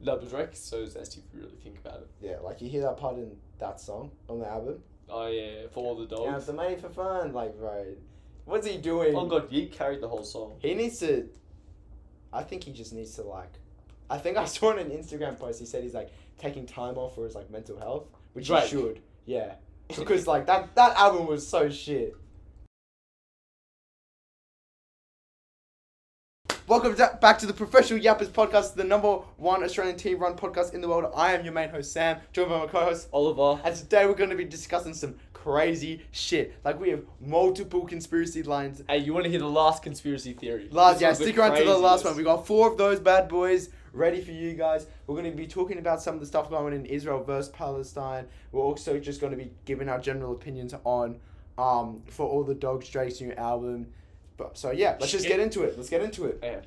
No, but Drake is so zesty if you really think about it. Yeah, like you hear that part in that song on the album. Oh yeah, for all the dogs. Yeah, the money for fun, like bro. What's he doing? Oh god, Yeet carried the whole song. He needs to. I think he just needs to like. I think I saw in an Instagram post. He said he's like taking time off for his like mental health, which Drake. he should. Yeah, because like that album was so shit. Welcome back to the Professional Yappers podcast, the number one Australian team-run podcast in the world. I am your main host, Sam, joined by my co-host, Oliver. and today we're going to be discussing some crazy shit. Like, we have multiple conspiracy lines. Hey, you want to hear the last conspiracy theory? Stick around to the last one. We got 4 of those bad boys ready for you guys. We're going to be talking about some of the stuff going on in Israel versus Palestine. We're also just going to be giving our general opinions on For All the Dogs, Drake's new album. But so yeah, let's just get into it. Yeah.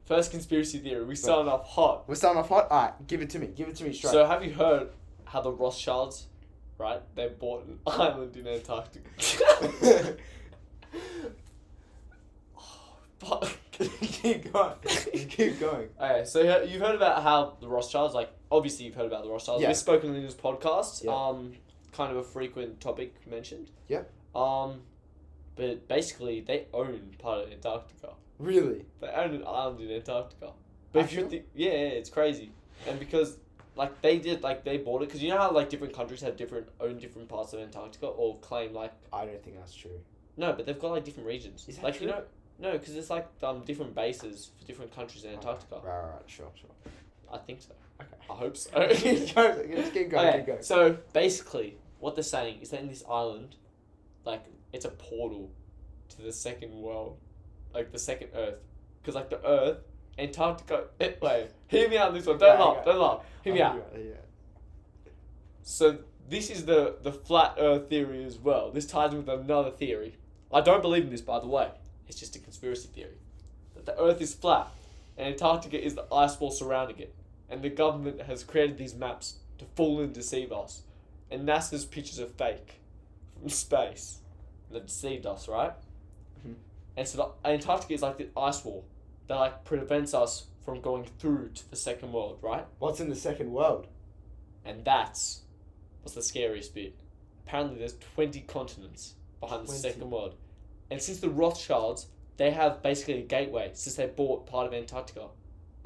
First conspiracy theory. We started off hot. We're starting off hot. Alright, give it to me straight. So have you heard how the Rothschilds, right? They bought an island in Antarctica. Keep going. Okay, so you've heard about how the Rothschilds, like obviously you've heard about the Rothschilds. Yeah. We've spoken in this podcast. Yeah. Kind of a frequent topic mentioned. Yeah. But basically they own part of Antarctica. Really? They own an island in Antarctica. But if you Actually? think, yeah, it's crazy. And because like they bought it because you know how like different countries have own different parts of Antarctica or claim like. I don't think that's true. No, but they've got like different regions. Is that like true? you know, no, because it's like different bases for different countries in Antarctica. Right, sure. I think so. Okay. I hope so. Just keep going. Okay, so basically, what they're saying is that in this island, like it's a portal to the second world, like the second Earth, because like the Earth, Antarctica. Wait, hear me out on this one. Don't laugh. Hear me out. Yeah. So this is the flat Earth theory as well. This ties in with another theory. I don't believe in this, by the way. It's just a conspiracy theory that the Earth is flat, and Antarctica is the ice wall surrounding it, and the government has created these maps to fool and deceive us, and NASA's pictures are fake from space. They've deceived us, right? Mm-hmm. And so the Antarctica is like the ice wall that like prevents us from going through to the second world, right? What's in the second world? And that's what's the scariest bit. Apparently there's 20 continents behind the 20. second world. And since the Rothschilds, they have basically a gateway since they bought part of Antarctica.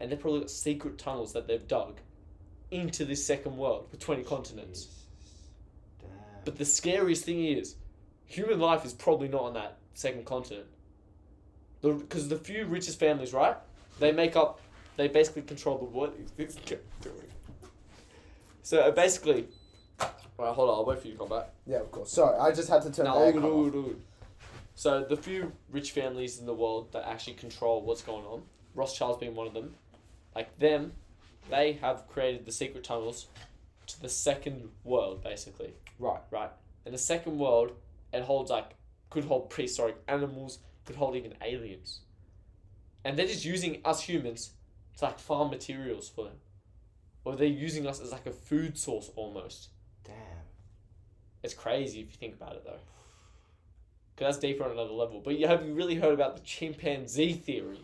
And they've probably got secret tunnels that they've dug into this second world with 20 continents. Damn. But the scariest thing is, human life is probably not on that second continent. Because the few richest families, right? They basically control the what is this guy doing? So basically, alright, hold on, I'll wait for you to come back. Yeah, of course. Sorry, I just had to turn the aircon off. So the few rich families in the world that actually control what's going on, Rothschilds being one of them, like them, they have created the secret tunnels to the second world, basically. Right. And the second world, it holds could hold prehistoric animals, could hold even aliens. And they're just using us humans to farm materials for them. Or they're using us as a food source almost. Damn. It's crazy if you think about it though. Because that's deeper on another level. But have you really heard about the chimpanzee theory?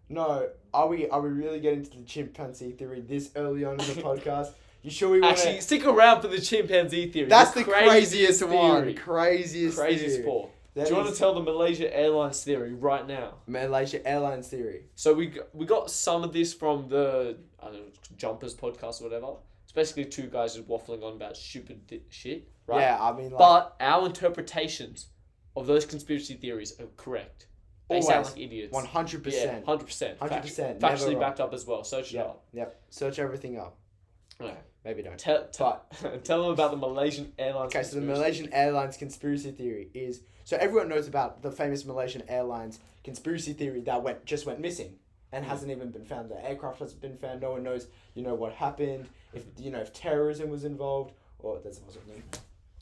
No, are we really getting to the chimpanzee theory this early on in the podcast? You sure we want Actually, stick around for the chimpanzee theory. That's the craziest one. theory. Craziest four. Do you want to tell the Malaysia Airlines theory right now? Malaysia Airlines theory. So we got some of this from the Jumpers podcast or whatever. It's basically 2 guys just waffling on about stupid shit, right? Yeah, I mean, but our interpretations of those conspiracy theories are correct. They sound like idiots. 100%. Yeah, 100%. 100%. Factually backed up as well. Search it up. Yep. Search everything up. Okay. Maybe don't. Tell them about the Malaysian Airlines. Okay, so the Malaysian Airlines conspiracy theory is... So everyone knows about the famous Malaysian Airlines conspiracy theory that just went missing and hasn't even been found. The aircraft hasn't been found. No one knows, what happened. If terrorism was involved. Or that's wasn't me.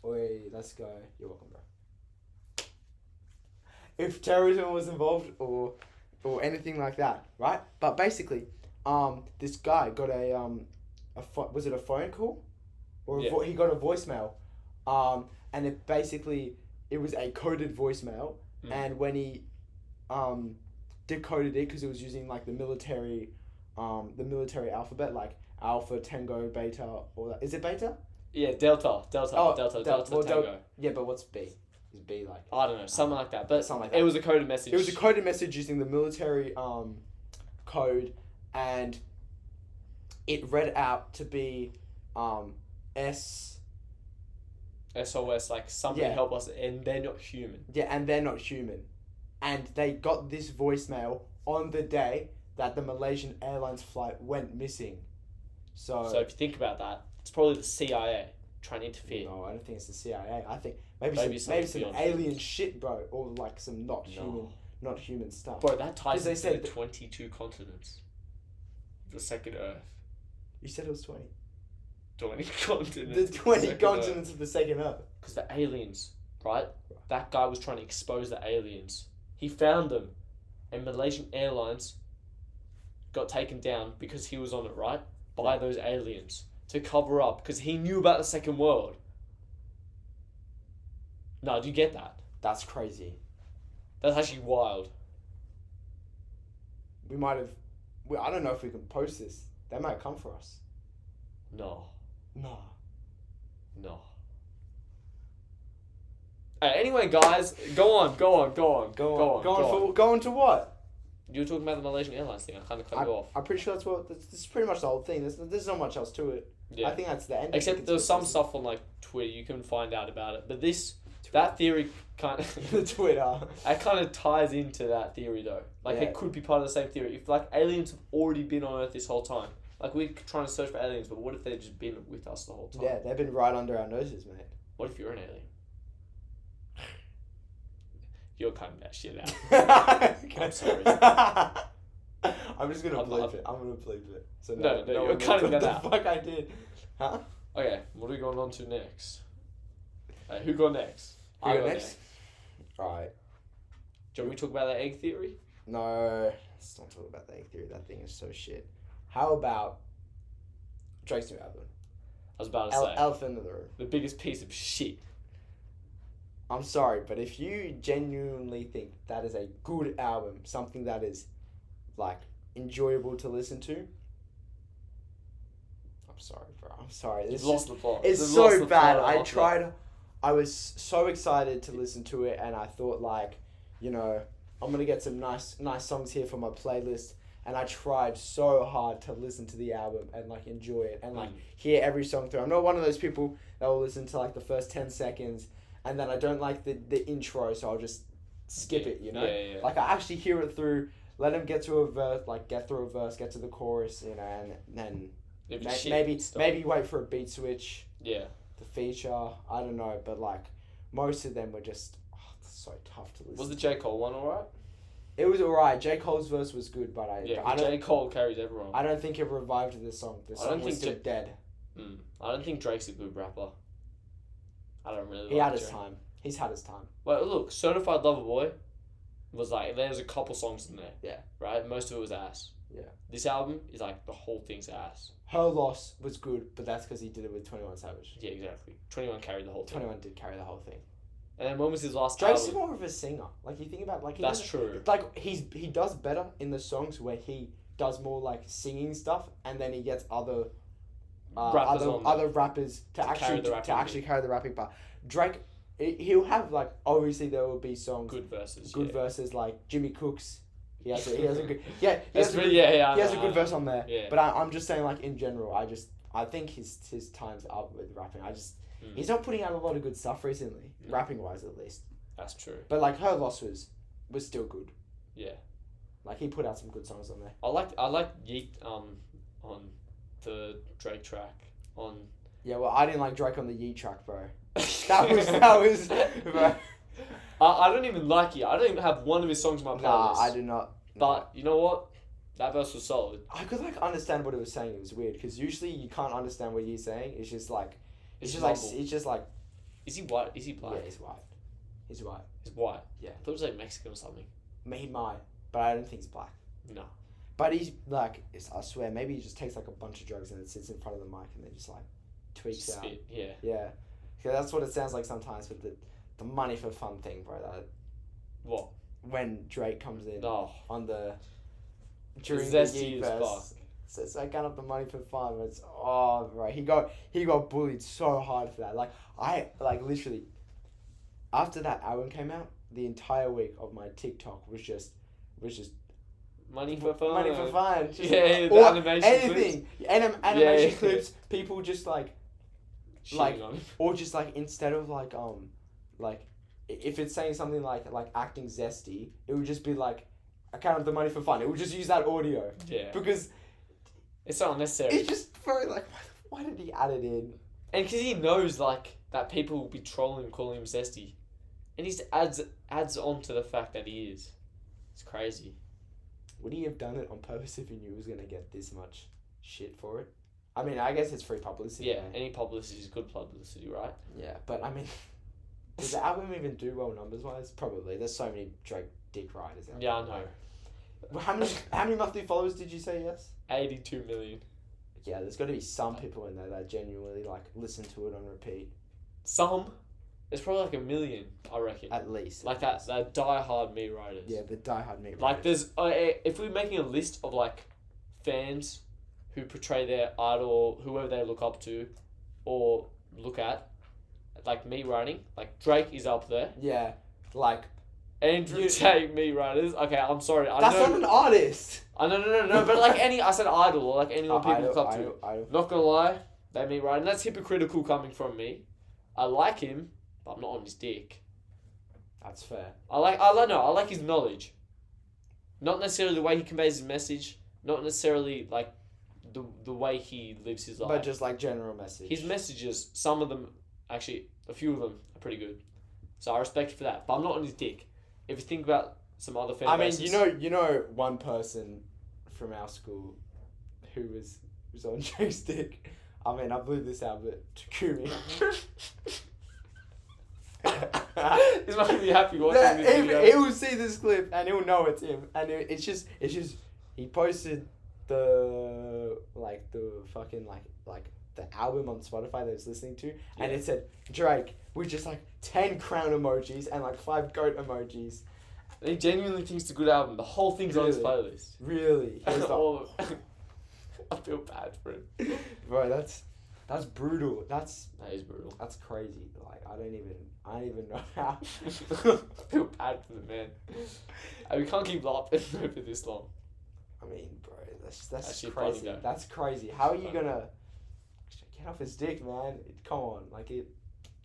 Oi, let's go. You're welcome, bro. If terrorism was involved or anything like that, right? But basically, this guy got was it a phone call? Or he got a voicemail. And it was a coded voicemail. And when he decoded it, because it was using the military the military alphabet, like Alpha, Tango, Beta, all that. Is it Beta? Yeah, Delta, Oh, Delta, well, Tango. Yeah, but what's B? Is B like? I don't know, something like that. But something like that. it was a coded message. It was a coded message using the military code, and it read out to be S. SOS, like somebody Yeah. help us, and they're not human. Yeah, and they're not human. And they got this voicemail on the day that the Malaysian Airlines flight went missing. So So if you think about that, it's probably the CIA trying to interfere. no, I don't think it's the CIA. I think maybe Maybe some something beyond alien shit, bro, or like some not No. human stuff. Bro, that ties 'Cause they into said the that- 22 continents. The second Earth. You said it was 20. 20 continents. The 20 continents of the second Earth. Because the aliens, right? That guy was trying to expose the aliens. He found them. And Malaysian Airlines got taken down because he was on it, right? By those aliens. To cover up. Because he knew about the second world. No, do you get that? That's crazy. That's actually wild. We might have. I don't know if we can post this. They might come for us. No. Nah. No. Anyway, guys, go on. Go on to what? You were talking about the Malaysian Airlines thing. I kind of cut you off. I'm pretty sure this is pretty much the whole thing. There's not much else to it. Yeah. I think that's the end. Except there's some stuff on like Twitter you can find out about it. But that theory kind of The Twitter. it kind of ties into that theory though. Like Yeah. it could be part of the same theory. If like aliens have already been on Earth this whole time, like we're trying to search for aliens, but what if they've just been with us the whole time? Yeah, they've been right under our noses, mate. What if you're an alien? You're cutting that shit out. I'm sorry. I'm just gonna I'm bleep not- it. I'm gonna bleep it. So No, one you're knows cutting what that out. the fuck I did? Huh? Okay, what are we going on to next? Who got next? I go next. Alright. Do you want me to talk about that egg theory? No, let's not talk about the egg theory. That thing is so shit. How about Drake's new album? I was about to say Elephant in the Room. the biggest piece of shit. I'm sorry, but if you genuinely think that is a good album, something that is like enjoyable to listen to, I'm sorry, bro. I'm sorry. You've lost the plot. It's You've so lost the bad. plot. I tried. I was so excited to listen to it, and I thought like, you know, I'm gonna get some nice songs here for my playlist. And I tried so hard to listen to the album and like enjoy it and like hear every song through. I'm not one of those people that will listen to like the first 10 seconds and then I don't like the intro, so I'll just skip it, you know? Yeah. Like I actually hear it through, let them get to a verse, like get through a verse, get to the chorus, you know, and then If it's shit, maybe stop. maybe wait for a beat switch, Yeah. the feature, I don't know, but like most of them were just so tough to listen. Was the J. Cole one alright? It was alright. J. Cole's verse was good, but I Yeah, don't J. Cole carries everyone. I don't think it revived this song. This I don't song was think still dead. I don't think Drake's a good rapper. I don't really He like had his Drake. time. He's had his time. Well, look, Certified Lover Boy was like, there's a couple songs in there. Yeah. Right? Most of it was ass. Yeah. This album is like, the whole thing's ass. Her Loss was good, but that's because he did it with 21 Savage. Yeah, exactly. 21 carried the whole thing. 21 did carry the whole thing. And then when was his last Drake's album? more of a singer. Like you think about, like he That's doesn't- true. Like he does better in the songs where he does more like singing stuff, and then he gets other Rappers on there. other rappers to carry the rapping actually carry the rapping part. Drake, he'll have like obviously there will be songs, Good verses. good yeah. verses like Jimmy Cook's. He has a good he That's has a pretty, good, yeah, he has a I good know. verse on there. Yeah. But I'm just saying like in general, I think his time's up with rapping. He's not putting out a lot of good stuff recently, No. rapping wise at least. That's true. But like Her Loss was still good. Yeah. Like he put out some good songs on there. I like Yeet on the Drake track on. Yeah, well, I didn't like Drake on the Yeet track, bro. That was, bro. I don't even like it. I don't even have one of his songs in my playlist. Nah, I do not. But you know what? That verse was solid. I could like understand what it was saying. It was weird because usually you can't understand what he's saying. It's just like, It's it's just like. Is he white? Is he black? Yeah, he's white. He's white. He's white. Yeah. I thought it was like Mexican or something. He might, but I don't think he's black. No. But he's like, I swear, maybe he just takes like a bunch of drugs and it sits in front of the mic and then just like tweaks out. Spit. Yeah. Yeah, because that's what it sounds like sometimes with the money for fun thing, bro. That What? when Drake comes in No. on the during the Zesty Yeet as verse, fuck. So I count up the money for fun. It's bro. He got bullied so hard for that. Like I like literally. After that album came out, the entire week of my TikTok was just Money for fun. money for fun. Just, Yeah, the or animation anything. Animation Yeah. clips. People just like Shitting on him. or just like instead of like if it's saying something like acting zesty, it would just be like I count up the money for fun. It would just use that audio. Yeah. Because It's so unnecessary. it's just very like why did he add it in? And because he knows like that people will be trolling him, calling him zesty, and he just adds on to the fact that he is. It's crazy. Would he have done it on purpose if he knew he was gonna get this much shit for it? I mean, I guess it's free publicity. Yeah, man. any publicity is good publicity, right? Yeah, but I mean, does the album even do well numbers wise? Probably. There's so many Drake dick riders out Yeah, I there. know. Well, how many monthly followers did you say? Yes. 82 million. Yeah, there's got to be some people in there that genuinely like listen to it on repeat. Some. There's probably like 1 million, I reckon. At least. Like that diehard me riders. Yeah, the diehard me. Like there's if we're making a list of like fans who portray their idol, whoever they look up to, or look at, like me riding, like Drake is up there. Yeah, like Andrew Tate me riders. Okay, I'm sorry. that's not an artist. I no. But like I said idol or like anyone people look up idol. to. Not gonna lie, they me riding. That's hypocritical coming from me. I like him, but I'm not on his dick. That's fair. I like his knowledge. Not necessarily the way he conveys his message. Not necessarily like the way he lives his life. But just like general message. His messages, some of them, actually, a few of them are pretty good. So I respect you for that. But I'm not on his dick. If you think about some other fan bases... you know one person from our school who was on Drake's dick. I mean, I blew this out, but Takumi. He's not gonna be happy watching this video. He will see this clip and he'll know it's him. And it's just he posted the fucking the album on Spotify that he was listening to, and it said Drake with just like 10 crown emojis and like 5 goat emojis. He genuinely thinks it's a good album. The whole thing's on his playlist. Really? He was like, All of it. I feel bad for him. bro, that's brutal. That is brutal. That's crazy. Like I don't even know how. I feel bad for the man. We can't keep laughing over this long. I mean, bro, that's Actually, crazy. funny, though. That's crazy. How are you gonna get off his dick, man? Come on, like it.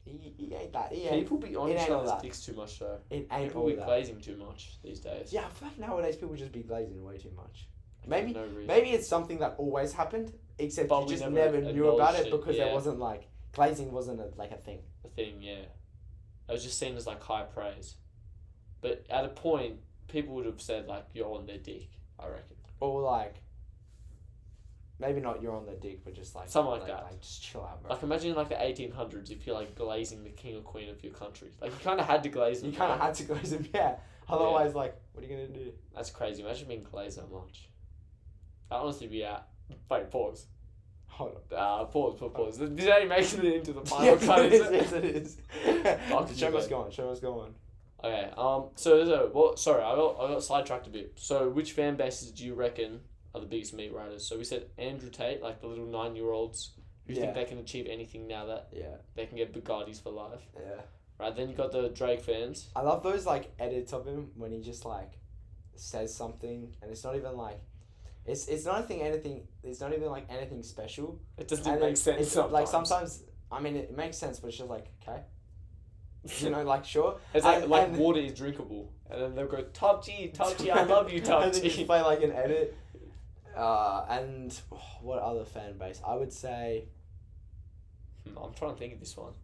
He ain't that. People be on it each ain't all other's that. dicks too much, though. It ain't People all be that. glazing too much these days. Yeah, I feel like nowadays people just be glazing way too much. For Maybe no reason. maybe it's something that always happened, except But you we just never never knew about it acknowledged it, because there yeah. wasn't like glazing wasn't a thing. The thing, yeah. It was just seen as like high praise. But at a point, people would have said like, you're on their dick, I reckon. Or like, maybe not you're on their dick, but just like Something like that. Like just chill out, bro. Like imagine like the 1800s if you're like glazing the king or queen of your country. Like you kind of had to glaze them. You kind of right? had to glaze him, yeah. Otherwise, like, what are you gonna do? That's crazy. Imagine being glazed that much. I'd honestly be out. Wait, pause. Hold on. Pause. This ain't making it into the final Yes, cut, it is is. it? Yes, it is. Fuck Show you, must mate. go on. Show must go on. Okay. So sorry, I got sidetracked a bit. So which fan bases do you reckon are the biggest meat riders? So we said Andrew Tate, like the little 9-year-olds who Yeah. think they can achieve anything now that Yeah. they can get Bugattis for life. Yeah. Right. Then you got the Drake fans. I love those like edits of him when he just like says something and it's not even like it's not even like anything special. It doesn't And make it's, sense. it's Sometimes. like sometimes I mean it makes sense, but it's just like okay, you know, like sure. It's like and- water is drinkable, and then they'll go Top G, I love you, Top and then G. just play like an edit. And what other fan base? I would say I'm trying to think of this one.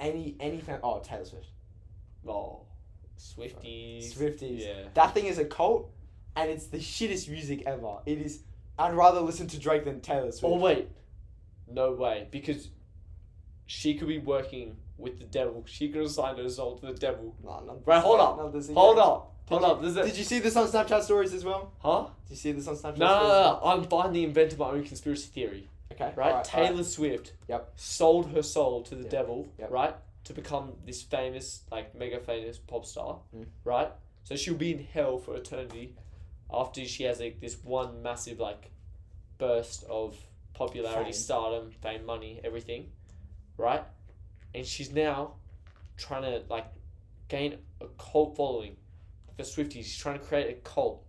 any fan. Oh, Taylor Swift. Oh, Swifties. Swifties. Yeah. That thing is a cult, and it's the shittest music ever. It is. I'd rather listen to Drake than Taylor Swift. Oh wait, no way, because she could be working with the devil. She could assign her soul to the devil. No, not Right, this hold again, up. not this Hold again. up. Hold up. Did you see this on Snapchat stories as well? Huh? Did you see this on Snapchat No, stories? I'm behind the invent of my own conspiracy theory. Okay. Right? alright, Taylor alright. Swift Yep. sold her soul to the Yep. devil, Yep. right? To become this famous, like mega famous pop star, Mm. right? So she'll be in hell for eternity after she has like this one massive like burst of popularity, Fame. stardom, fame, money, everything, right? And she's now trying to like gain a cult following. The Swifties, she's trying to create a cult,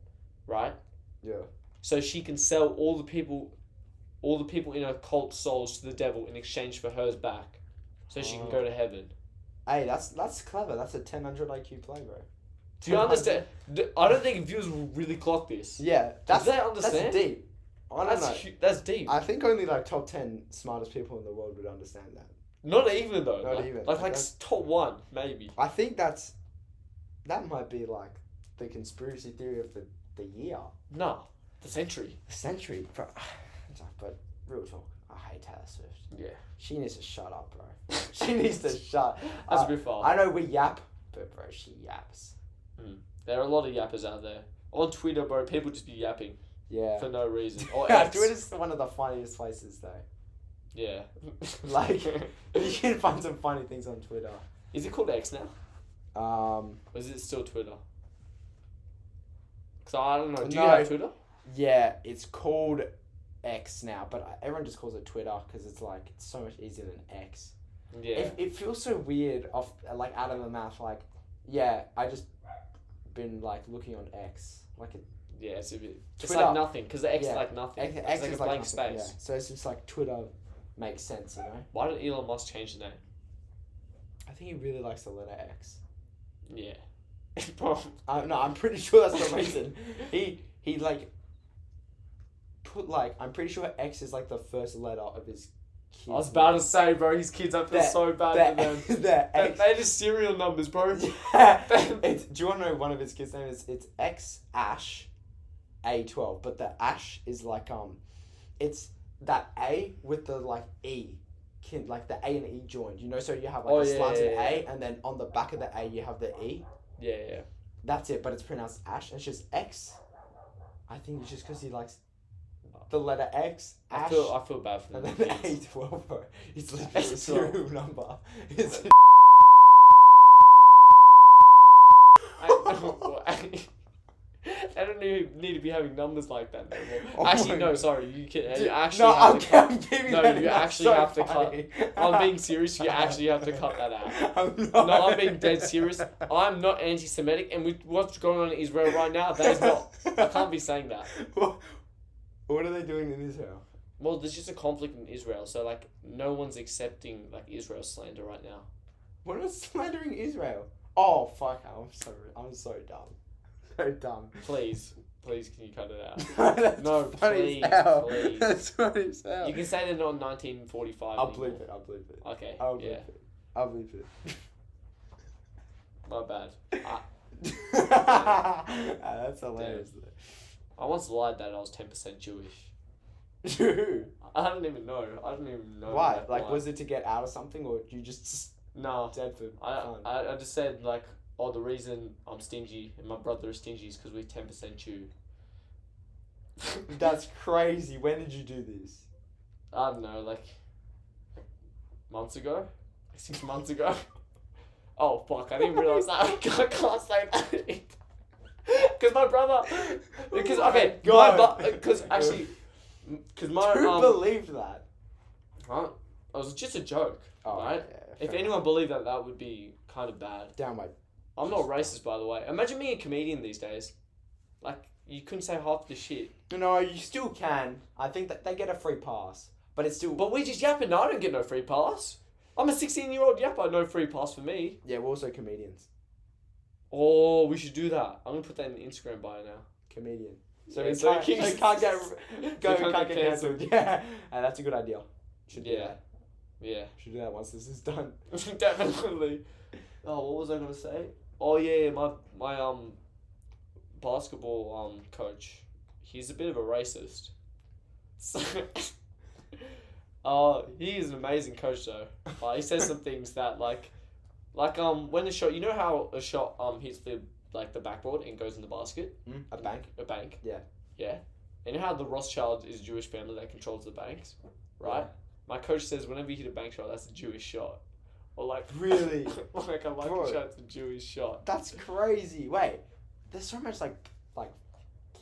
right? Yeah. So she can sell all the people in her cult souls to the devil in exchange for hers back, so she can go to heaven. Hey, that's clever. That's a 1000 IQ play, bro. Do you understand? I don't think viewers will really clock this. Yeah, Do they understand? That's deep. I don't know. That's deep. I think only like top 10 smartest people in the world would understand that. Not even though. Not like, even. Like top 1 maybe. I think that might be like the conspiracy theory of the year. No, the century. The century. But real talk, I hate Taylor Swift. Yeah. She needs to shut up, bro. She needs to shut. That's a bit far. I know we yap, but bro, she yaps. There are a lot of yappers out there. On Twitter, bro, people just be yapping. Yeah. For no reason. Or Yeah, X. Twitter's one of the funniest places though. Yeah. Like, you can find some funny things on Twitter. Is it called X now? Or is it still Twitter? Because I don't know. Do you have Twitter? Yeah, it's called X now, but everyone just calls it Twitter because it's like it's so much easier than X. Yeah. It feels so weird like out of the mouth. Like, yeah, I just been like looking on X. Like it. Yeah, it's a bit. It's Twitter. like nothing because the X is like nothing. X It's like is a blank nothing, space. Yeah. So it's just like Twitter makes sense, you know. Why did Elon Musk change the name? I think he really likes the letter X. Yeah. No, I'm pretty sure that's the reason. He like put like I'm pretty sure X is like the first letter of his kids. I was about to say, bro, his kids, I feel so bad for them. They're just serial numbers, bro. Yeah. Do you want to know one of his kids' names? It's X Ash A12, but the Ash is like it's that A with the like E. Like the A and E joined, you know, so you have like a slanted A, and then on the back of the A you have the E. Yeah. That's it, but it's pronounced Ash. It's just X. I think it's just because he likes the letter X. Ash. I feel bad for And them. then the A12, bro. It's literally a serial number. It's I don't need to be having numbers like that anymore. Oh Actually, my no, sorry. You can. You Dude, actually no, have to I'm giving No, that. you That's actually so have to funny. cut. I'm being serious. You actually have to cut that out. I'm not. No, I'm being dead serious. I'm not anti-Semitic, and with what's going on in Israel right now, that is not. I can't be saying that. What are they doing in Israel? Well, there's just a conflict in Israel, so like no one's accepting like Israel slander right now. We're not slandering Israel. Oh fuck! I'm so dumb. So dumb. Please, can you cut it out? That's No, funny as please, hell. please. That's funny as hell. You can say they're not 1945. I'll anymore. bleep it. Okay. I'll bleep yeah. it. I'll bleep it. My bad. That's hilarious. I once lied that I was 10% Jewish. Who? I don't even know. Why? that Like, lie. was it to get out of something, or you just No. dead for fun? I just said like, oh, the reason I'm stingy and my brother is stingy is because we're 10% Jew. That's crazy. When did you do this? I don't know, like months ago, 6 months ago. Oh fuck! I didn't realize that. I can't say that. Because my brother. Because okay, because actually, because my Who believed that? It was just a joke, right? Yeah, If fair anyone believed that, that would be kind of bad. downright. I'm not racist, by the way. Imagine being a comedian these days. Like, you couldn't say half the shit. No, you still can. I think that they get a free pass, but it's still. But we just yapping. No, I don't get no free pass. I'm a 16-year-old yapper. No free pass for me. Yeah, we're also comedians. Oh, we should do that. I'm gonna put that in the Instagram bio now. Comedian. So So it's you like can't get can't get cancelled. Yeah, that's a good idea. Should do Yeah. that. Yeah. Should do that once this is done. Definitely. Oh, what was I gonna say? Oh yeah, my basketball coach. He's a bit of a racist. So, he is an amazing coach though. He says some things that like when the shot, you know how a shot hits the backboard and goes in the basket. A bank. A bank. Yeah. Yeah. And you know how the Rothschild is a Jewish family that controls the banks, right? Yeah. My coach says whenever you hit a bank shot, that's a Jewish shot. Or like Really? like a lucky Bro. shot, it's a Jewish shot. That's crazy. Wait, there's so much like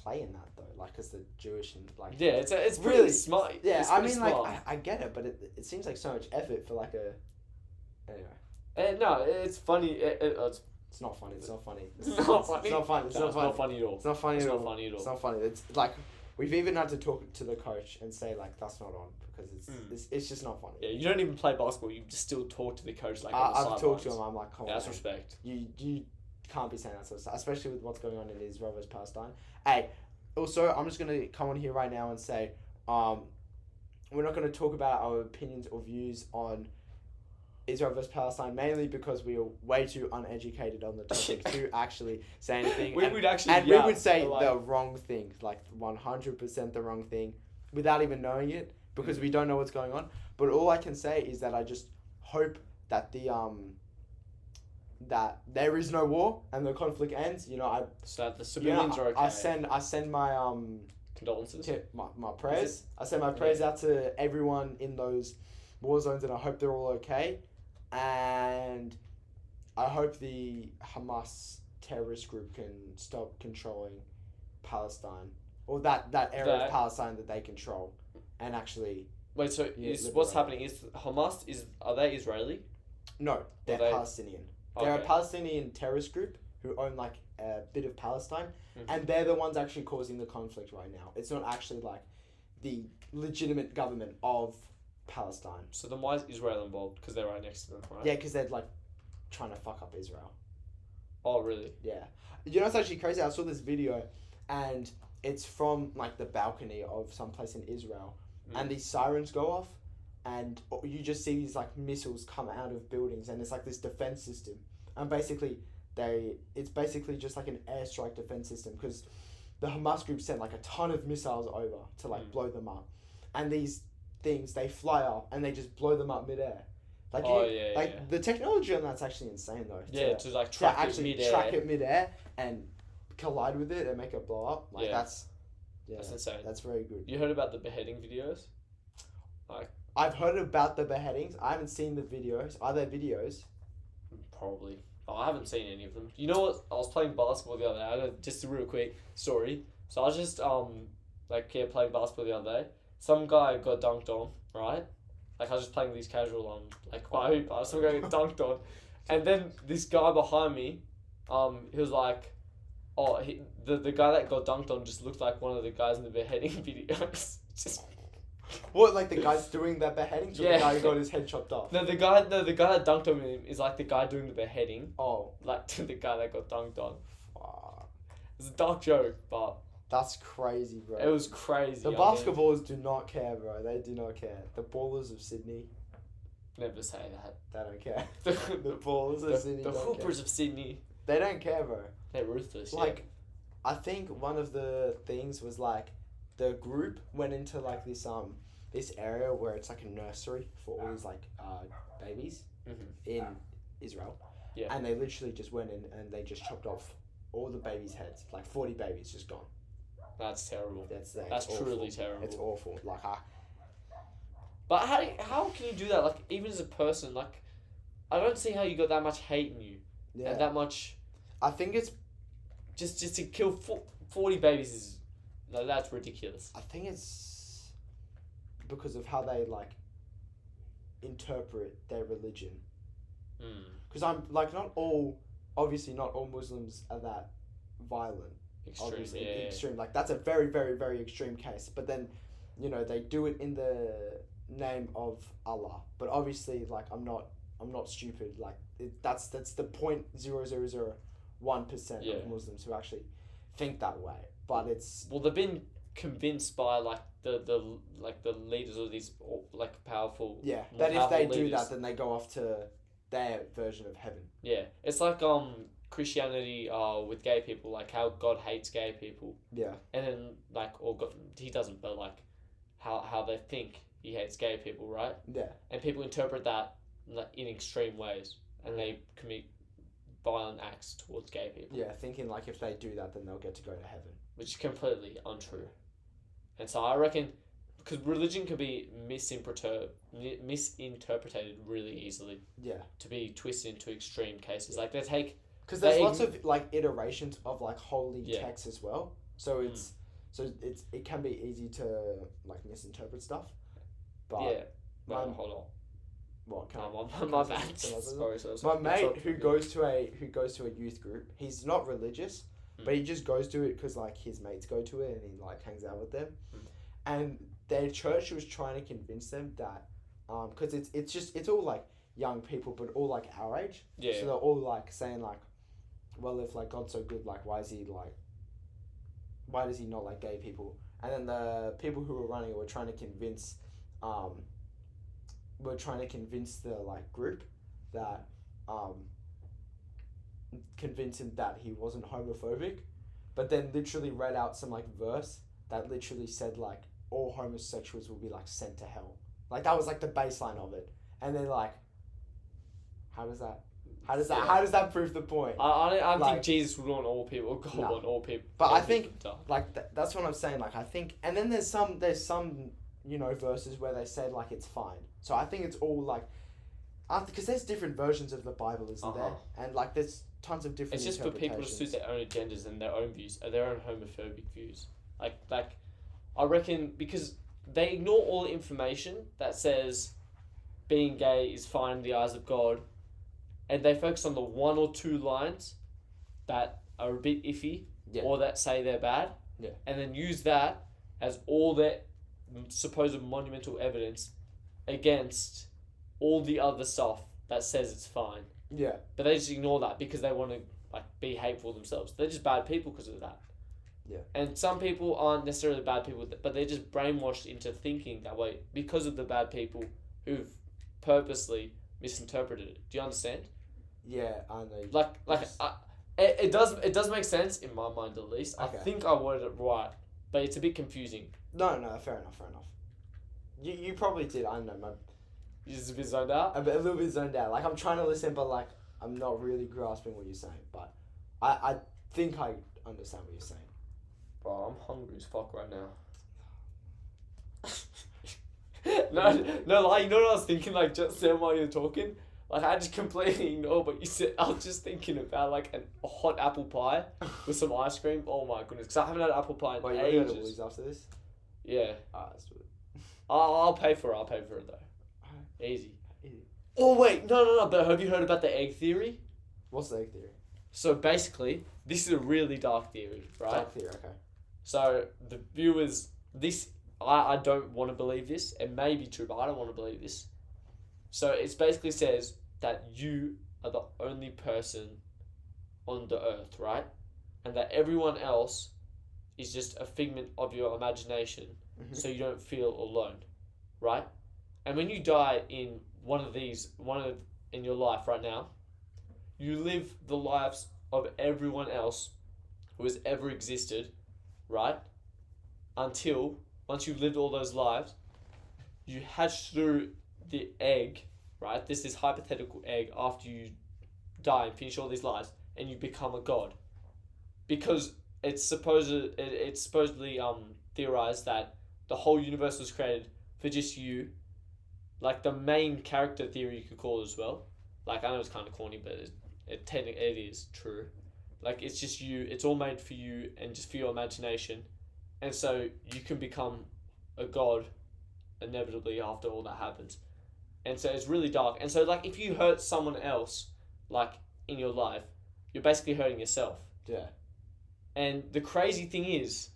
play in that though, like as the Jewish and like. Yeah, it's really really smart. Yeah, It's I pretty mean, smart. like I get it, but it seems like so much effort for like a. Anyway, No, it's funny. it's not funny. It's not funny. It's not funny. It's not funny. It's No, not funny. at all. It's not funny It's at not all. funny at all. It's not funny. It's like we've even had to talk to the coach and say like that's not on because it's just not funny. Yeah, you don't even play basketball. You just still talk to the coach like. I've talked to him. I'm like, come Yeah, on. that's respect. You can't be saying that sort of stuff, especially with what's going on in Israel versus Palestine. Hey, also, I'm just gonna come on here right now and say, we're not gonna talk about our opinions or views on Israel versus Palestine, mainly because we are way too uneducated on the topic to actually say anything. We would say the wrong thing, like 100% the wrong thing, without even knowing it, because we don't know what's going on. But all I can say is that I just hope that that there is no war and the conflict ends. So that the civilians are okay. I send my condolences. My prayers. I send my prayers out to everyone in those war zones, and I hope they're all okay. And I hope the Hamas terrorist group can stop controlling Palestine, or that area of Palestine that they control, and actually. Wait, so what's happening? Is Hamas are they Israeli? No, they're Palestinian. They're Okay. a Palestinian terrorist group who own like a bit of Palestine, and they're the ones actually causing the conflict right now. It's not actually like the legitimate government of Palestine. So then why is Israel involved? Because they're right next to them, right? Yeah, because they're like trying to fuck up Israel. Oh, really? Yeah. It's actually crazy. I saw this video, and it's from like the balcony of some place in Israel, and these sirens go off, and you just see these like missiles come out of buildings, and it's like this defense system, and basically it's basically just like an airstrike defense system, because the Hamas group sent like a ton of missiles over to like blow them up, and these things they fly up and they just blow them up midair. Like the technology on that's actually insane though. Yeah, to like track it midair and collide with it and make it blow up. Like that's insane. That's very good. You heard about the beheading videos? I've heard about the beheadings. I haven't seen the videos. Are there videos? Probably. Oh, I haven't seen any of them. You know what? I was playing basketball the other day. Just a real quick story. So I was just playing basketball the other day. Some guy got dunked on, right? Like I was just playing these casual by hoop. Some guy got dunked on, and then this guy behind me, he was like, the guy that got dunked on just looked like one of the guys in the beheading videos. Just. What, like the guy's doing that beheading? So Yeah. the guy who got his head chopped off? No, the guy that dunked on him is like the guy doing the beheading. Oh. Like the guy that got dunked on. Fuck. It's a dark joke, but That's crazy, bro. it was crazy. The basketballers do not care, bro. They do not care. The ballers of Sydney, Never say that. they don't care. The The ballers of Sydney the don't Hoopers care. of Sydney. They don't care, bro. They're ruthless. Like, I think one of the things was like, the group went into like this area where it's like a nursery for all these like babies in Israel. Yeah. And they literally just went in and they just chopped off all the babies' heads. Like 40 babies just gone. That's terrible. That's That's truly awful. terrible. It's awful. Like But how can you do that? Like even as a person, like I don't see how you got that much hate in you and that much. I think it's Just to kill 40 babies is that's ridiculous. I think it's because of how they like interpret their religion. Because I'm like obviously not all Muslims are that violent. Extreme, Obviously, yeah. extreme. Like that's a very, very, very extreme case. But then, they do it in the name of Allah. But obviously, like I'm not stupid. Like that's the 0.0001% of Muslims who actually think that way. But it's they've been convinced by like the leaders of these like powerful that if they leaders. do that, then they go off to their version of heaven. Yeah, it's like Christianity with gay people, like how God hates gay people. Yeah. And then God, he doesn't, but like how they think he hates gay people, right? Yeah. And people interpret that in extreme ways, and they commit violent acts towards gay people. Yeah, thinking like if they do that, then they'll get to go to heaven. Which is completely untrue. And so I reckon, because religion can be misinterpreted really easily. Yeah. To be twisted into extreme cases. Like they take... Because there's lots of like iterations of like holy texts as well. So it can be easy to like misinterpret stuff. But Yeah. my- Wait, hold on. what can My bad. Sorry. my mate who goes to a youth group, he's not religious, but he just goes to it because like his mates go to it and he like hangs out with them, and their church was trying to convince them that because it's all like young people but all like our age, Yeah. so they're all like saying like, well, if like God's so good, like why does he not like gay people? And then the people who were running it were trying to convince the like group that convince him that he wasn't homophobic, but then literally read out some like verse that literally said like all homosexuals will be like sent to hell. Like that was like the baseline of it. And then like how does that prove the point? I don't Like- think Jesus would want all people. God No. want all people. But all I think people to die. like that's what I'm saying. Like I think, and then there's some verses where they said like it's fine. So I think it's all like, because there's different versions of the Bible, isn't there? And like there's tons of different. It's just for people to interpretations. suit their own agendas and their own views, their own homophobic views. Like I reckon because they ignore all the information that says being gay is fine in the eyes of God, and they focus on the one or two lines that are a bit iffy or that say they're bad, and then use that as all their supposed monumental evidence against all the other stuff that says it's fine. Yeah. But they just ignore that because they want to like be hateful themselves. They're just bad people because of that. Yeah. And some people aren't necessarily bad people, but they're just brainwashed into thinking that way because of the bad people who've purposely misinterpreted it. Do you understand? Yeah, I know. Like it does make sense in my mind at least. Okay. I think I worded it right, but it's a bit confusing. No, fair enough. You probably did. I don't know. You're just a bit zoned out. A little bit zoned out. Like I'm trying to listen, but like I'm not really grasping what you're saying. But I think I understand what you're saying. Bro, I'm hungry as fuck right now. no, like, you know what I was thinking, like, just then while you're talking? Like, I just completely ignored what you said. I was just thinking about, like, a hot apple pie with some ice cream. Oh, my goodness. Because I haven't had apple pie in Wait, ages. you're going to Woolies after this? Yeah. Let's do it. I'll pay for it, though. Easy. Oh, wait. No. But have you heard about the egg theory? What's the egg theory? So, basically, this is a really dark theory, right? Dark theory, okay. So, the view is this... I don't want to believe this. It may be true, but I don't want to believe this. So it basically says that you are the only person on the earth, right? And that everyone else is just a figment of your imagination, so you don't feel alone, right? And when you die in in your life right now, you live the lives of everyone else who has ever existed, right? Until... once you've lived all those lives, you hatch through the egg, right? This hypothetical egg after you die and finish all these lives, and you become a god. Because it's supposedly theorized that the whole universe was created for just you, like the main character theory you could call it as well. Like, I know it's kind of corny, but it is true. Like, it's just you, it's all made for you and just for your imagination. And so you can become a god inevitably after all that happens. And so it's really dark. And so, like, if you hurt someone else, like, in your life, you're basically hurting yourself. Yeah. And the crazy thing is,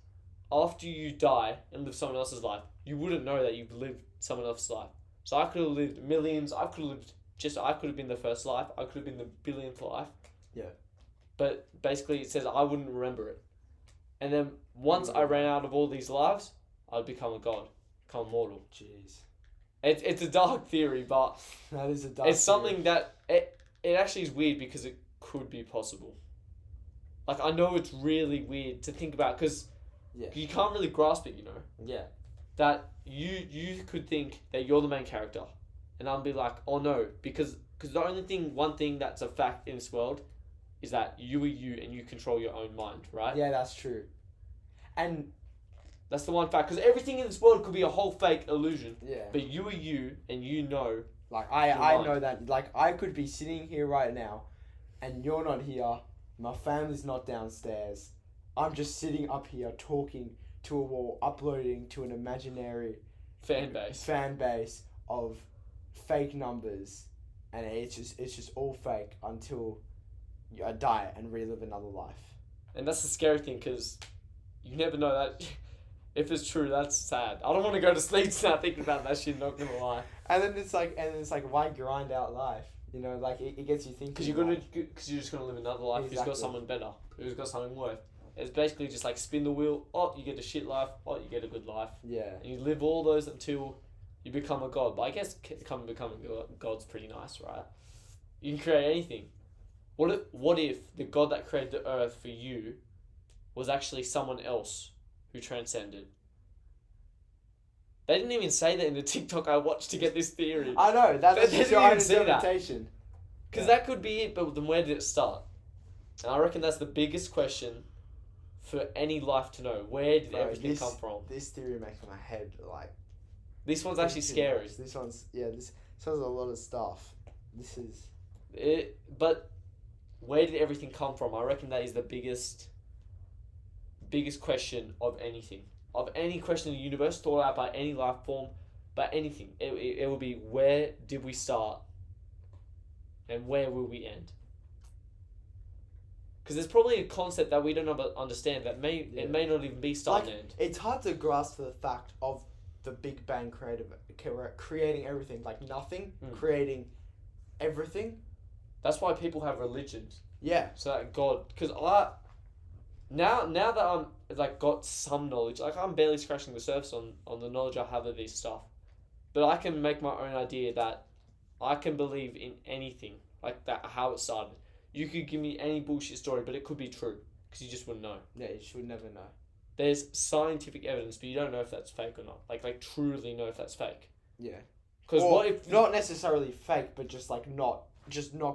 after you die and live someone else's life, you wouldn't know that you've lived someone else's life. So I could have lived millions, I could have been the first life, I could have been the billionth life. Yeah. But basically it says I wouldn't remember it. And then once I ran out of all these lives, I'd become a god, become mortal. Jeez. It's a dark theory, but that is a dark it's something that it actually is weird because it could be possible. Like, I know it's really weird to think about because you can't really grasp it, you know. Yeah. That you could think that you're the main character, and I'll be like, oh no, because the one thing that's a fact in this world is that you are you and you control your own mind, right? Yeah, that's true. And that's the one fact, because everything in this world could be a whole fake illusion. Yeah. But you are you, and you know. Like, I know that. Like, I could be sitting here right now, and you're not here. My family's not downstairs, I'm just sitting up here talking to a wall, uploading to an imaginary Fan base of fake numbers, and it's just all fake until I die and relive another life. And that's the scary thing, because you never know that. If it's true, that's sad. I don't want to go to sleep tonight thinking about that shit, not gonna lie. And then it's like, why grind out life? You know, like it gets you thinking. Because you're just gonna live another life. Exactly. Who's got someone better? Who's got something worth? It's basically just like spin the wheel. Oh, you get a shit life. Oh, you get a good life. Yeah. And you live all those until you become a god. But I guess becoming a god's pretty nice, right? You can create anything. What if the god that created the earth for you was actually someone else who transcended? They didn't even say that in the TikTok I watched to get this theory. I know, that's They just didn't your own even say that. interpretation. Because that could be it, but then where did it start? And I reckon that's the biggest question for any life to know. Where did everything come from? This theory makes my head like. This one's actually scary. This one's this has a lot of stuff. This is. But where did everything come from? I reckon that is the biggest question of anything. Of any question in the universe thought out by any life form, by anything. It will be, where did we start? And where will we end? Because there's probably a concept that we don't understand that it may not even be start and end. It's hard to grasp the fact of the Big Bang creating everything, like nothing, creating everything. That's why people have religions. Yeah. So that God, because now that I'm like got some knowledge, like I'm barely scratching the surface on the knowledge I have of this stuff, but I can make my own idea that I can believe in anything, like that, how it started. You could give me any bullshit story, but it could be true, because you just wouldn't know. Yeah, you should never know. There's scientific evidence, but you don't know if that's fake or not. Like truly know if that's fake. Yeah. Because what if not necessarily fake, but just like not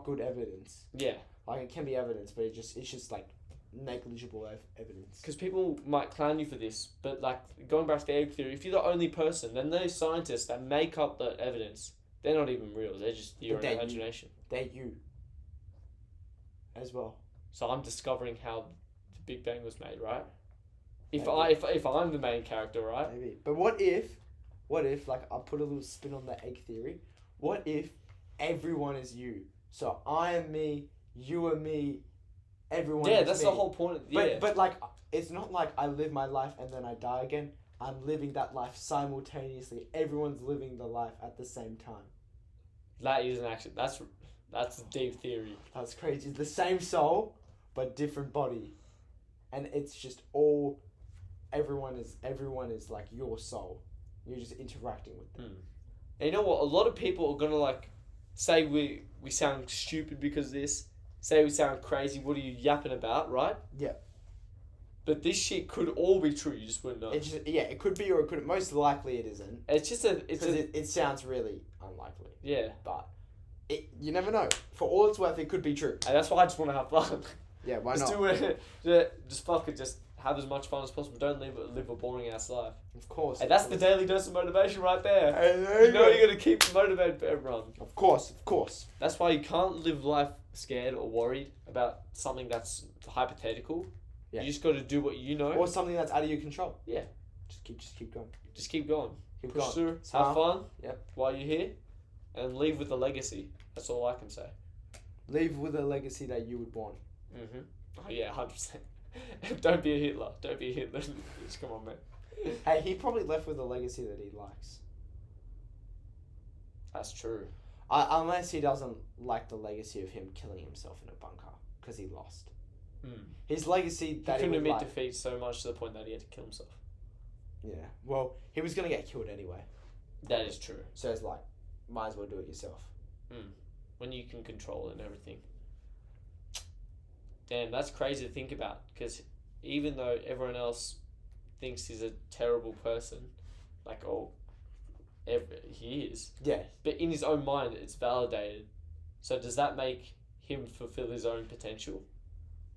good evidence. Yeah. Like it can be evidence, but it's just like negligible evidence. Because people might clown you for this, but like going back to the egg theory, if you're the only person, then those scientists that make up the evidence, they're not even real. They're just your own imagination. They're you. As well. So I'm discovering how the Big Bang was made, right? If Maybe. I'm the main character, right? Maybe. But what if like I'll put a little spin on the egg theory? What if everyone is you? So I am me, you are me, everyone. Yeah, is that's me. the whole point. But like it's not like I live my life and then I die again. I'm living that life simultaneously. Everyone's living the life at the same time. That is an action. That's a deep theory. That's crazy. It's the same soul, but different body, and it's just all. Everyone is like your soul. You're just interacting with them. And you know what? A lot of people are gonna like say we sound stupid because of this. Say we sound crazy. What are you yapping about, right? Yeah. But this shit could all be true. You just wouldn't know. It could be or it couldn't. Most likely it isn't. It sounds really unlikely. Yeah. But you never know. For all it's worth, it could be true. And that's why I just want to have fun. Yeah, why just not? do it. Just fuck it. Just have as much fun as possible. Don't live a boring ass life. Of course. And that's the daily dose of motivation right there. Hey, you know you're gonna keep motivated for everyone. Of course. That's why you can't live life scared or worried about something that's hypothetical. Yeah. You just got to do what you know. Or something that's out of your control. Yeah. Just keep going. Just keep going. Keep Push going. through. Smile. Have fun. Yep. While you're here, and leave with a legacy. That's all I can say. Leave with a legacy that you would want. Oh yeah, 100%. Don't be a Hitler. Don't be a Hitler. Just come on, man. Hey, he probably left with a legacy that he likes. That's true. Unless he doesn't like the legacy of him killing himself in a bunker because he lost. His legacy that he couldn't admit like, defeat so much to the point that he had to kill himself. Yeah. Well, he was gonna get killed anyway. That is true. So it's like, might as well do it yourself. When you can control it and everything. Damn, that's crazy to think about. Because even though everyone else thinks he's a terrible person, like, he is. Yeah. But in his own mind, it's validated. So does that make him fulfill his own potential?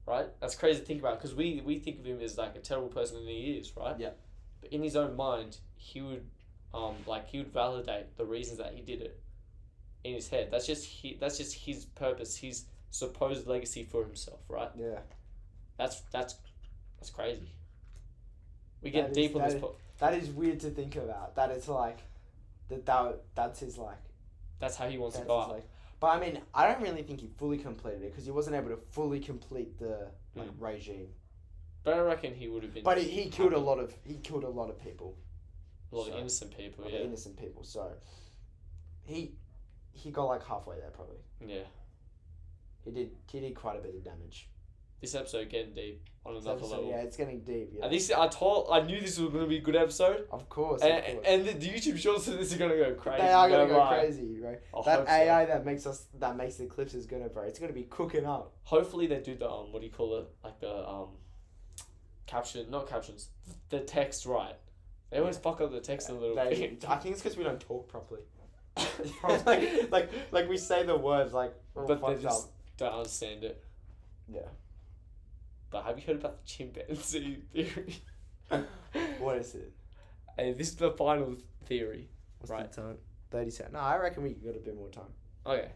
Right? That's crazy to think about. Because we think of him as like a terrible person, and he is, right? Yeah. But in his own mind, he would validate the reasons that he did it in his head. That's just his purpose, his supposed legacy for himself, right? Yeah. That's That's crazy. We get That deep is- on that this. is- That is weird to think about. That it's like, that's his like. That's how he wants to That's go his, out. like. But I mean, I don't really think he fully completed it because he wasn't able to fully complete the regime. But I reckon he would have been. But he killed happy. a lot of people. A lot of So- innocent people. A lot Yeah. of innocent people. So he got like halfway there probably. Yeah. He did quite a bit of damage. This episode getting deep on So another level. yeah, it's getting deep. Yeah. And this, I knew this was going to be a good episode. Of course. And the YouTube shorts of this are going to go crazy. They are gonna no go lie. crazy, right? I That hope so. AI that makes the clips is gonna, bro. It's gonna be cooking up. Hopefully they do the what do you call it? Like the not captions, the text right. They always fuck up the text a little bit. I think it's because we don't talk properly. like we say the words like, all But they fucked just up. don't understand it. Yeah. But have you heard about the chimpanzee theory? What is it? Hey, this is the final theory. What's Right. the time? 30 seconds. No, I reckon we got a bit more time. Okay.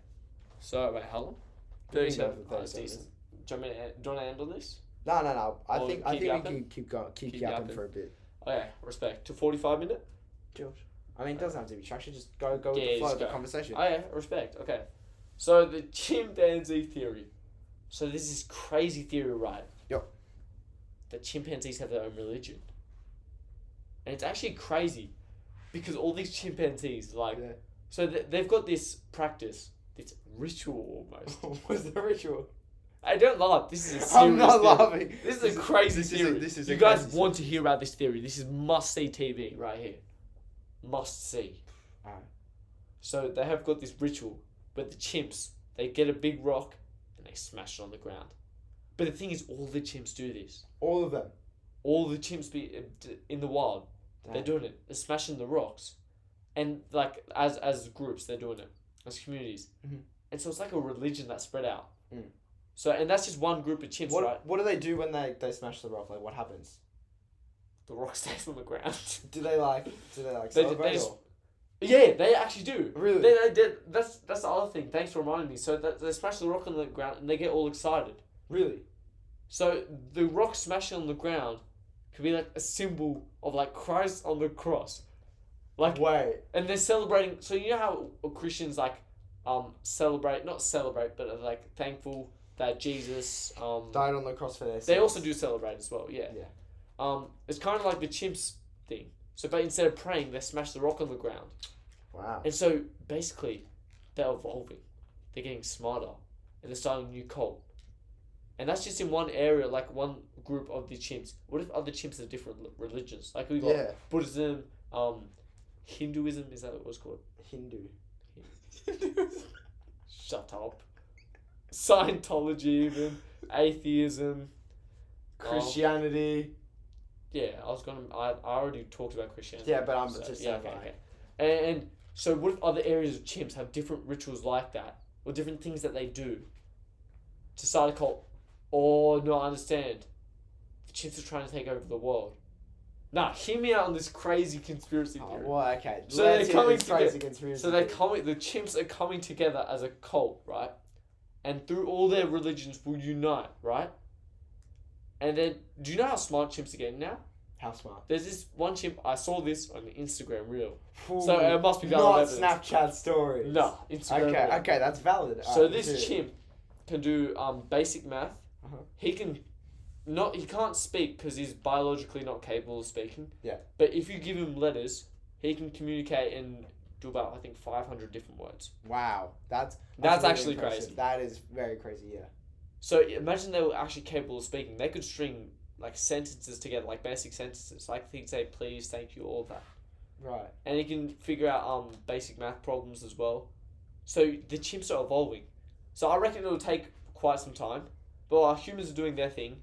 So wait, how long? We can go 37. for Oh, 30 it's seconds. decent. Do you want to end on this? No. I Or think keep we yapping? can keep going, keep Keep yapping yapping. for a bit. Okay, respect. To 45 minute? George. I mean, it doesn't have to be structured. Just go with Yeah, the flow just of the go. conversation. Okay, respect. Okay. So the chimpanzee theory. So there's this crazy theory, right? Yep. That chimpanzees have their own religion. And it's actually crazy because all these chimpanzees, like, Yeah. so they've got this practice, this ritual almost. What's the ritual? I don't laugh. This is a serious I'm not theory. laughing. This is a crazy theory. This is you a guys crazy want to hear about this theory. This is must-see TV right here. Must-see. Alright. So they have got this ritual, but the chimps, they get a big rock and they smash it on the ground. But the thing is, all the chimps do this. All of them. All the chimps in the wild, they're Damn. doing it. They're smashing the rocks, and like as groups, they're doing it as communities. Mhm. And so it's like a religion that's spread out. Mm. So and that's just one group of chimps, right? What do they do when they smash the rock? Like, what happens? The rock stays on the ground. Do they like They celebrate? just- or? Yeah, they actually do. Really? They did. That's the other thing. Thanks for reminding me. So that they smash the rock on the ground and they get all excited. Really? So the rock smashing on the ground could be like a symbol of like Christ on the cross, like, Wait. and they're celebrating. So you know how Christians like celebrate, not celebrate, but are like thankful that Jesus Died on the cross for their sins. They also do celebrate as well. Yeah. Yeah. It's kind of like the chimps thing. So, but instead of praying, they smash the rock on the ground. Wow. And so, basically, they're evolving. They're getting smarter. And they're starting a new cult. And that's just in one area, like one group of the chimps. What if other chimps have different religions? Like we got Yeah. Buddhism, Hinduism, is that what it was called? Hindu. Shut up. Scientology even. Atheism. Christianity. Yeah, I already talked about Christianity. Yeah, but I'm just saying, okay, like- okay. And so what if other areas of chimps have different rituals like that? Or different things that they do to start a cult? Or, no, I understand. The chimps are trying to take over the world. Nah, hear me out on this crazy conspiracy Oh, theory. well, okay. So Let's they're hear coming this crazy together- conspiracy So theory. the chimps are coming together as a cult, right? And through all their religions will unite, right? And then, do you know how smart chimps are getting now? How smart. There's this one chimp, I saw this on the Instagram reel. Ooh, So it must be valid not evidence. Snapchat stories. No, Instagram Okay, reel. okay, that's valid. So Alright, this let's hear it. chimp can do basic math. Uh-huh. He can't speak because he's biologically not capable of speaking. Yeah. But if you give him letters, he can communicate and do about, I think, 500 different words. Wow, that's That's really actually impressive. crazy. That is very crazy. Yeah. So imagine they were actually capable of speaking. They could string like sentences together, like basic sentences. Like he'd say please, thank you, all of that. Right. And he can figure out basic math problems as well. So the chimps are evolving. So I reckon it'll take quite some time. But while humans are doing their thing,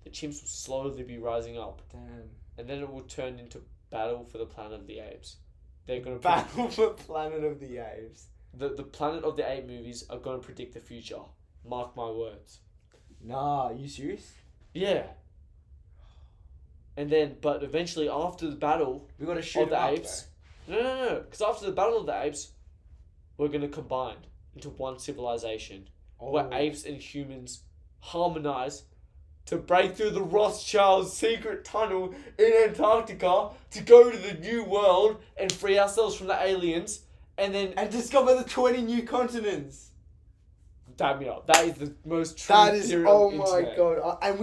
the chimps will slowly be rising up. Damn. And then it will turn into Battle for the Planet of the Apes. They're gonna Battle for Planet of the Apes. the Planet of the Apes movies are gonna predict the future. Mark my words. Nah, are you serious? Yeah. And then, but eventually after the battle We gotta shoot of the him up, apes, no, because after the battle of the apes, we're gonna combine into one civilization though. where Oh. apes and humans harmonize, to break through the Rothschilds' secret tunnel in Antarctica to go to the New World and free ourselves from the aliens, and then And discover the 20 new continents. damn me up. That is the most true That is, theory oh on the my internet. god. And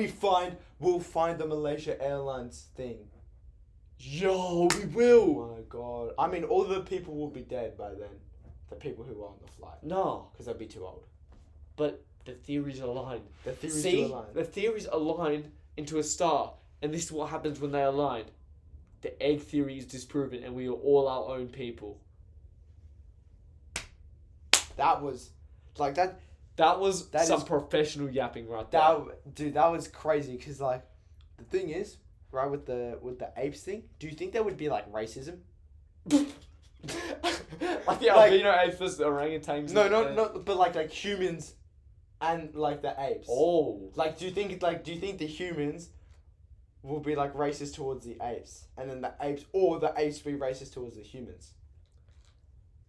we'll find the Malaysia Airlines thing. Yo, we Oh will. my god. I mean, all the people will be dead by then. The people who were on the flight. No, Because they'll be too old. but the theories align. The theories See, do align. the theories align into a star, and this is what happens when they align. The egg theory is disproven, and we are all our own people. That was, like, that That was That some is- professional yapping right there. dude, that was crazy. Because, like, the thing is, right, with the apes thing, do you think there would be, like, racism? Like the Like- albino apes versus the orangutans. No, not, but, like humans and, like, the apes. Oh. Like, do you think the humans will be, like, racist towards the apes? And then the apes be racist towards the humans?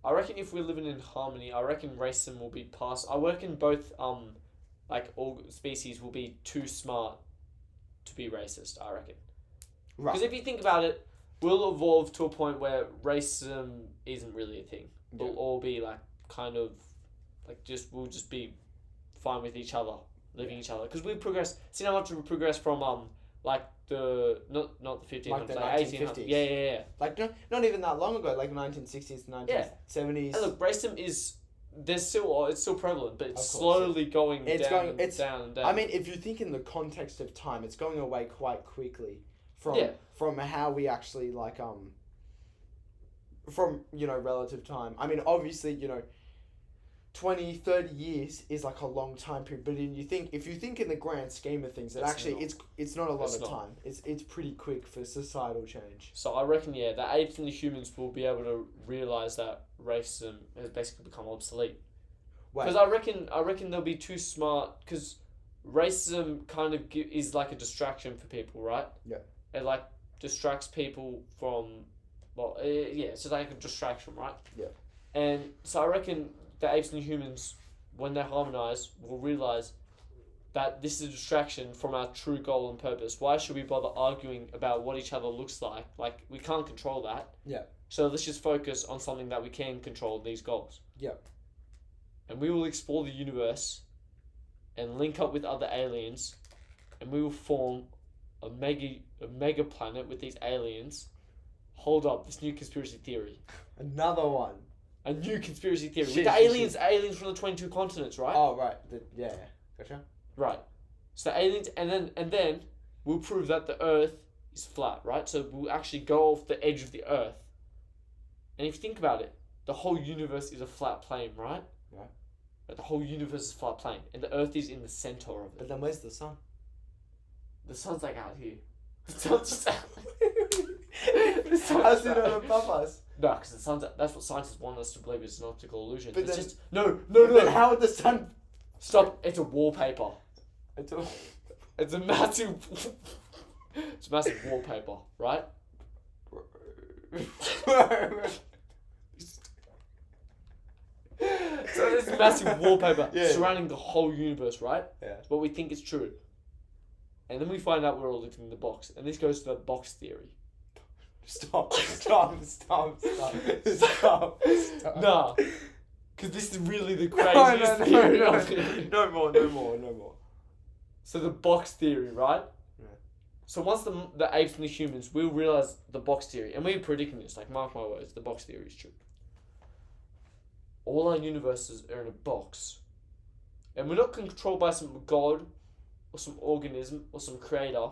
I reckon if we're living in harmony, I reckon racism will be passed. I reckon both, like all species will be too smart to be racist. I reckon. Right. Because if you think about it, we'll evolve to a point where racism isn't really a thing. We'll Yeah. all be like kind of, like we'll just be fine with each other, living each other. Because we progress. See how much we progress from like the not the 1500s, Like the like 1800s. 1950s. Yeah. Like, not even that long ago, like 1960s to 1970s. And look, racism is it's still prevalent, but it's Of course, slowly going It's down, going- it's- down and down. I mean, if you think in the context of time, it's going away quite quickly from Yeah. from how we actually like from relative time. I mean, obviously 20, 30 years is like a long time period, but if you think in the grand scheme of things, it's not a lot It's of not. time. It's pretty quick for societal change. So I reckon, the apes and the humans will be able to realize that racism has basically become obsolete. Wait, Because I reckon they'll be too smart. Because racism kind of is like a distraction for people, right? Yeah. It like distracts people from, it's just like a distraction, right? Yeah. And so I reckon the apes and humans, when they harmonize, will realize that this is a distraction from our true goal and purpose. Why should we bother arguing about what each other looks like? Like, we can't control that. Yeah. So let's just focus on something that we can control, these goals. Yeah. And we will explore the universe and link up with other aliens, and we will form a mega planet with these aliens. Hold up, this new conspiracy theory. another one. A new conspiracy theory. Shit, with the shit, aliens from the 22 continents, right? Oh right, yeah, gotcha. Right. So aliens, and then we'll prove that the Earth is flat, right? So we'll actually go off the edge of the Earth. And if you think about it, the whole universe is a flat plane, right? Yeah. But the whole universe is a flat plane, and the Earth is in the center of But it. then where's the sun? The sun's like out here. The sun's just out. How's it not above us? No, because the sun's. That's what scientists want us to believe is an optical illusion. But It's then- just no. Then how would the sun? Stop! It's a wallpaper. It's all... It's a massive. It's a massive wallpaper, right? So there's a massive wallpaper Yeah. surrounding the whole universe, right? Yeah. But we think it's true. And then we find out we're all living in the box. And this goes to the box theory. Stop! Nah. Because this is really the No, craziest no, theory. no, of it. no more. So the box theory, right? Yeah. So once the apes and the humans will realize the box theory, and we're predicting this, like mark my words, the box theory is true. All our universes are in a box. And we're not controlled by some god or some organism or some creator.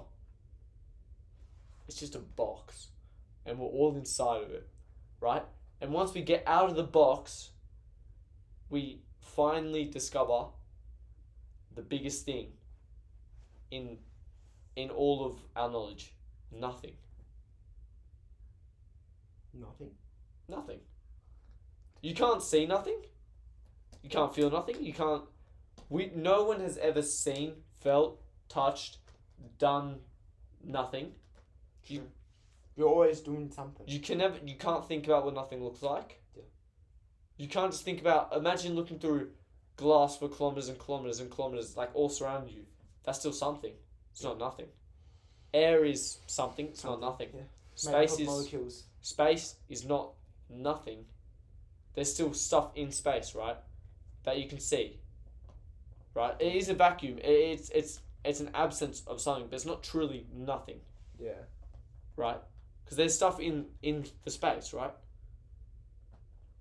It's just a box. And we're all inside of it. Right? And once we get out of the box, we finally discover the biggest thing in all of our knowledge. Nothing. Nothing. You can't see nothing. You can't feel nothing. No one has ever seen, felt, touched, done nothing. You're always doing something. You can't think about what nothing looks like. Yeah. You can't just think about, imagine looking through glass for kilometers and kilometers and kilometers, like all surrounding you. That's still something. It's not nothing. Air is something. It's not nothing. Yeah. Space is molecules. space is not nothing. There's still stuff in space, right? That you can see. Right? It is a vacuum. It's an absence of something, but it's not truly nothing. Yeah. Right? Because there's stuff in the space, right?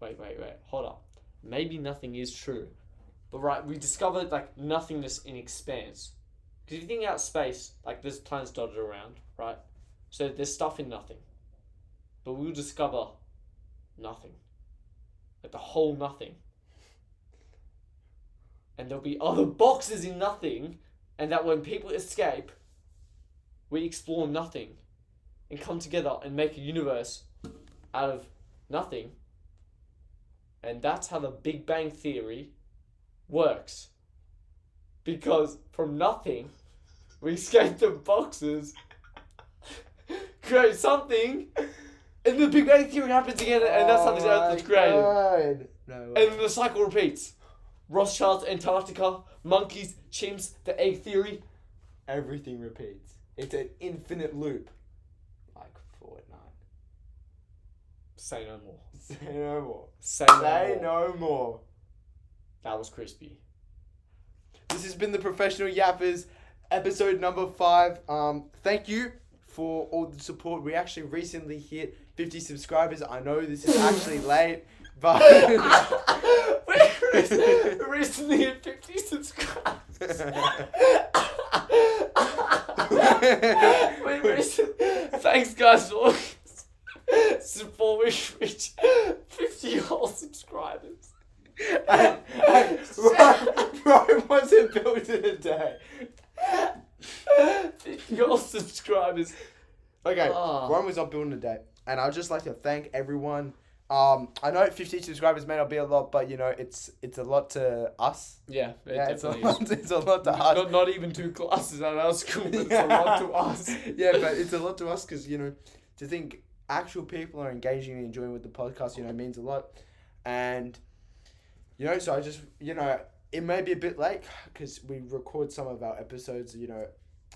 Wait. Hold up. Maybe nothing is true. But right, we discovered like nothingness in expanse. Because if you think out space, like there's planets dotted around, right? So there's stuff in nothing. But we'll discover nothing. Like the whole nothing. And there'll be other boxes in nothing. And that when people escape, we explore nothing. And come together and make a universe out of nothing. And that's how the Big Bang Theory works. Because from nothing, we escape the boxes, create something, and the Big Bang Theory happens again, and that's how this Earth is created. God. No way. And then the cycle repeats. Rothschild's Antarctica, monkeys, chimps, the egg theory. Everything repeats. It's an infinite loop. Like Fortnite. Say no more. Say no more. Say no more. That was crispy. This has been the Professional Yappers, episode number 5. Thank you for all the support. We actually recently hit 50 subscribers. I know this is actually late, but we recently hit 50 subscribers. Thanks guys for support. We reached 50 whole subscribers. Rome wasn't built in a day. 50 whole subscribers. Okay, Rome was not built in a day. And I'd just like to thank everyone. I know 50 subscribers may not be a lot, but you know, it's a lot to us. Yeah, It's a definitely is. lot to us. Not even 2 classes at our school, but it's a lot to us. Yeah, but it's a lot to us because, you know, to think actual people are engaging and enjoying with the podcast, you know, means a lot. And, you know, so I just, you know, it may be a bit late because we record some of our episodes, you know,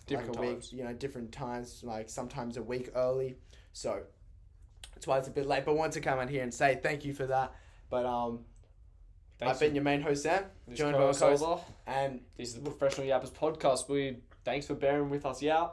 Different like a times. week, you know, different times, like sometimes a week early. So that's why it's a bit late. But I want to come out here and say thank you for that. But I've been your main host, Sam. Joined by my co-host. And this is the Professional Yappers podcast. Thanks for bearing with us out. Yeah.